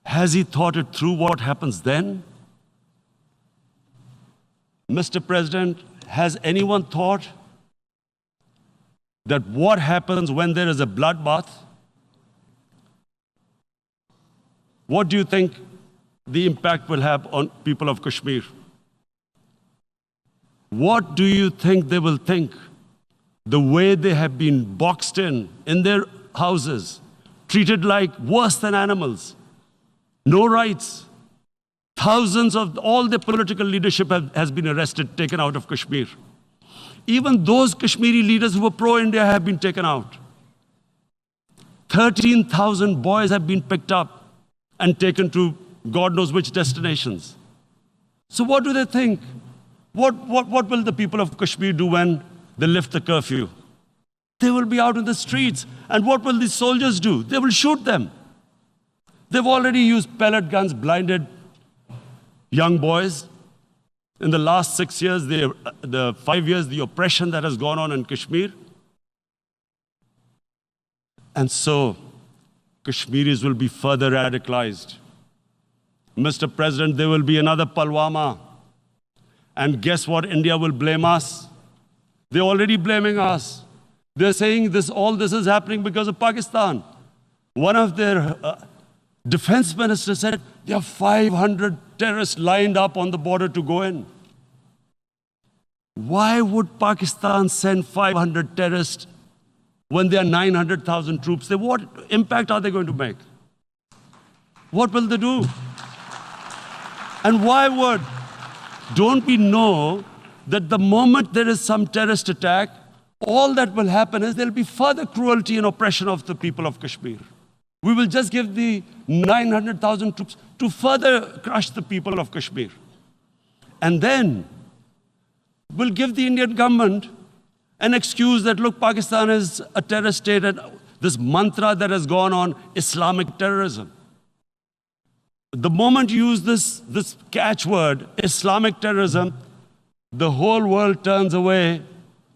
Has he thought it through what happens then? Mr. President, has anyone thought that what happens when there is a bloodbath? What do you think the impact will have on people of Kashmir? What do you think they will think? The way they have been boxed in their houses, treated like worse than animals, no rights. Thousands of all the political leadership has been arrested, taken out of Kashmir. Even those Kashmiri leaders who were pro-India have been taken out. 13,000 boys have been picked up and taken to God knows which destinations. So what do they think? What will the people of Kashmir do when they lift the curfew? They will be out in the streets. And what will these soldiers do? They will shoot them. They've already used pellet guns, blinded young boys. In the last 6 years, the 5 years, the oppression that has gone on in Kashmir. And so, Kashmiris will be further radicalized. Mr. President, there will be another Pulwama. And guess what? India will blame us. They're already blaming us. They're saying all this is happening because of Pakistan. One of their defense ministers said, there are 500 terrorists lined up on the border to go in. Why would Pakistan send 500 terrorists when there are 900,000 troops? What impact are they going to make? What will they do? And why would? Don't we know that the moment there is some terrorist attack, all that will happen is there will be further cruelty and oppression of the people of Kashmir. We will just give the 900,000 troops to further crush the people of Kashmir. And then we'll give the Indian government an excuse that, look, Pakistan is a terrorist state, and this mantra that has gone on, Islamic terrorism. The moment you use this catchword, Islamic terrorism, the whole world turns away.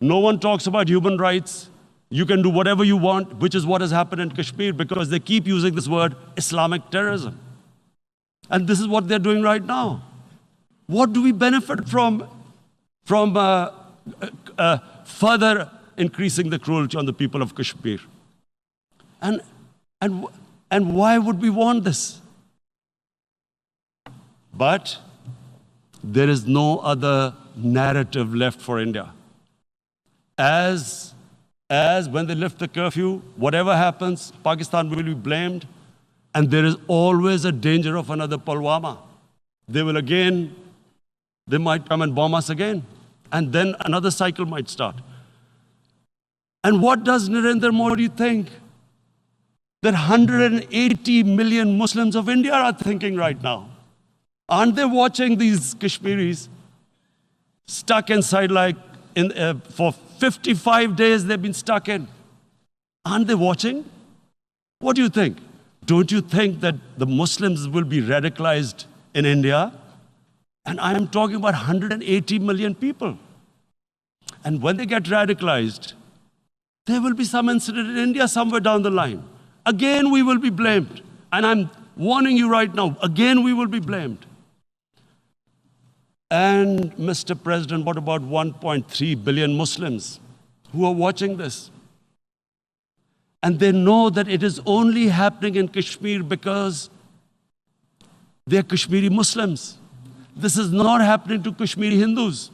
No one talks about human rights. You can do whatever you want, which is what has happened in Kashmir, because they keep using this word, Islamic terrorism. And this is what they're doing right now. What do we benefit from further increasing the cruelty on the people of Kashmir? And why would we want this? But there is no other narrative left for India. As when they lift the curfew, whatever happens, Pakistan will be blamed, and there is always a danger of another Pulwama. They might come and bomb us again, and then another cycle might start. And what does Narendra Modi think that 180 million Muslims of India are thinking right now? Aren't they watching these Kashmiris stuck inside for 55 days they've been stuck in? Aren't they watching? What do you think? Don't you think that the Muslims will be radicalized in India? And I am talking about 180 million people. And when they get radicalized, there will be some incident in India somewhere down the line. Again, we will be blamed. And I'm warning you right now, again, we will be blamed. And Mr. President, what about 1.3 billion Muslims who are watching this? And they know that it is only happening in Kashmir because they're Kashmiri Muslims. This is not happening to Kashmiri Hindus.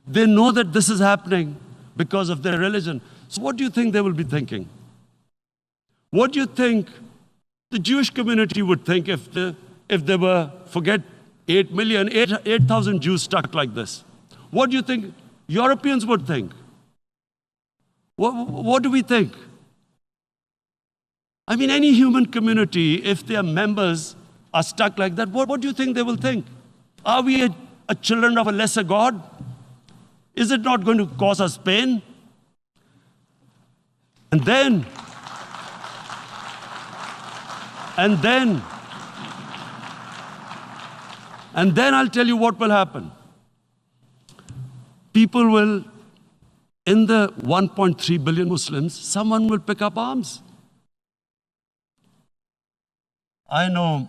They know that this is happening because of their religion. So what do you think they will be thinking? What do you think the Jewish community would think if they were, forget 8,000 Jews stuck like this? What do you think Europeans would think? What do we think? I mean, any human community, if their members are stuck like that, what do you think they will think? Are we a children of a lesser God? Is it not going to cause us pain? And then I'll tell you what will happen. People will, in the 1.3 billion Muslims, someone will pick up arms. I know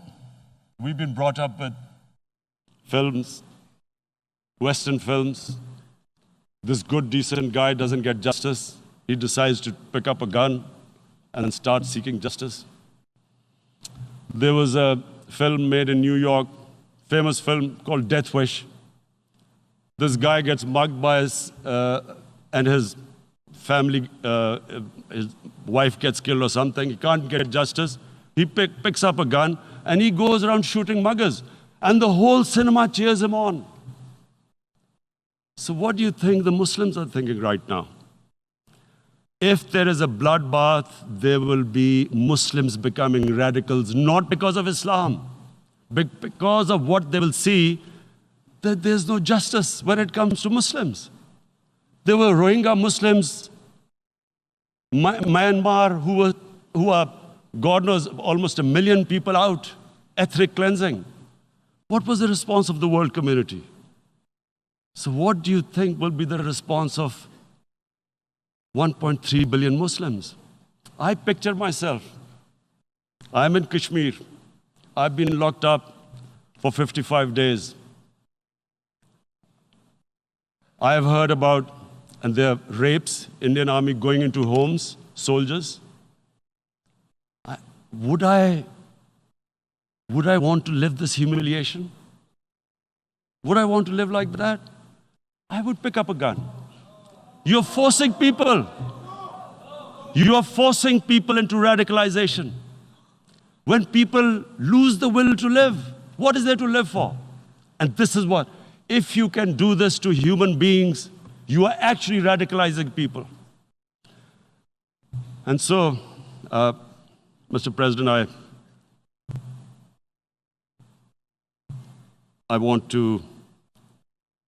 we've been brought up with films, Western films. This good, decent guy doesn't get justice. He decides to pick up a gun and start seeking justice. There was a film made in New York, famous film called Death Wish. This guy gets mugged by and his family, his wife gets killed or something. He can't get justice. He picks up a gun and he goes around shooting muggers. And the whole cinema cheers him on. So what do you think the Muslims are thinking right now? If there is a bloodbath, there will be Muslims becoming radicals, not because of Islam, but because of what they will see, that there's no justice when it comes to Muslims. There were Rohingya Muslims, Myanmar, who are, God knows, almost 1 million people out, ethnic cleansing. What was the response of the world community? So what do you think will be the response of 1.3 billion Muslims? I picture myself. I'm in Kashmir. I've been locked up for 55 days. I have heard about, and there are rapes, Indian Army going into homes, soldiers. Would I want to live this humiliation? Would I want to live like that? I would pick up a gun. You're forcing people. You are forcing people into radicalization. When people lose the will to live, what is there to live for? And this is what, if you can do this to human beings, you are actually radicalizing people. And so, Mr. President, I want to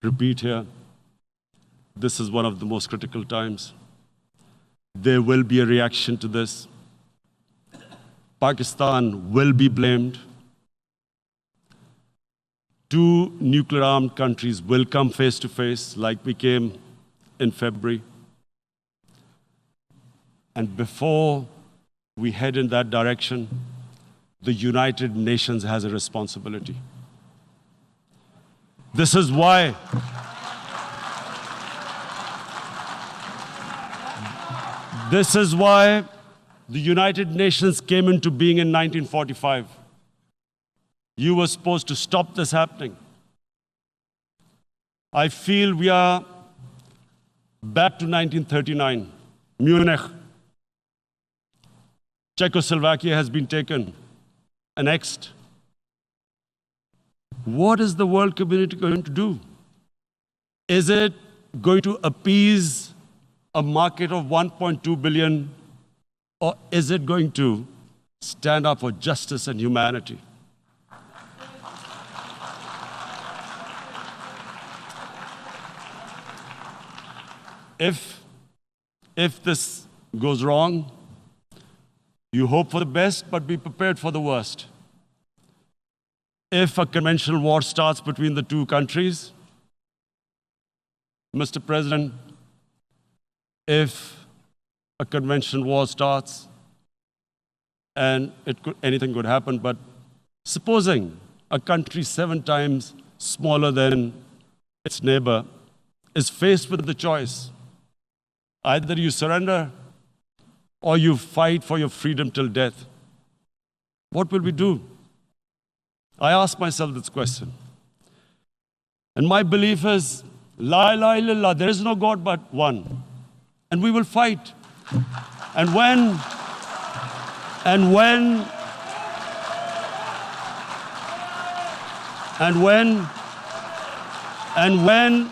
repeat here, this is one of the most critical times. There will be a reaction to this. Pakistan will be blamed. 2 nuclear-armed countries will come face to face like we came in February. And before we head in that direction, the United Nations has a responsibility. This is why the United Nations came into being in 1945. You were supposed to stop this happening. I feel we are back to 1939, Munich. Czechoslovakia has been taken, annexed. What is the world community going to do? Is it going to appease a market of 1.2 billion, or is it going to stand up for justice and humanity? If this goes wrong, you hope for the best, but be prepared for the worst. If a conventional war starts between the 2 countries, Mr. President, if a conventional war starts, and anything could happen, but supposing a country 7 times smaller than its neighbor is faced with the choice, either you surrender or you fight for your freedom till death, what will we do? I ask myself this question. And my belief is, La ilaha illallah, there is no God but one. And we will fight. And when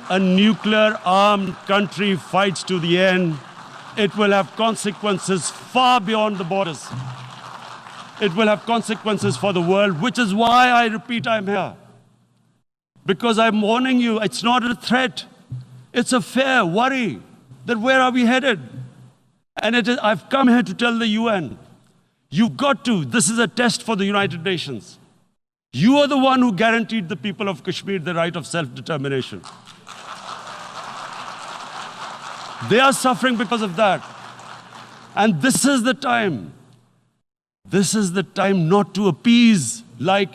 a nuclear-armed country fights to the end, it will have consequences far beyond the borders. It will have consequences for the world, which is why I repeat I'm here. Because I'm warning you, it's not a threat. It's a fair worry that where are we headed? And I've come here to tell the UN, you've got to, this is a test for the United Nations. You are the one who guaranteed the people of Kashmir the right of self-determination. They are suffering because of that. And this is the time This is the time not to appease like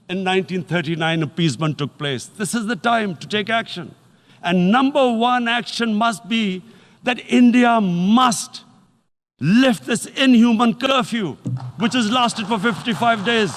in 1939 appeasement took place. This is the time to take action. And number one action must be that India must lift this inhuman curfew, which has lasted for 55 days.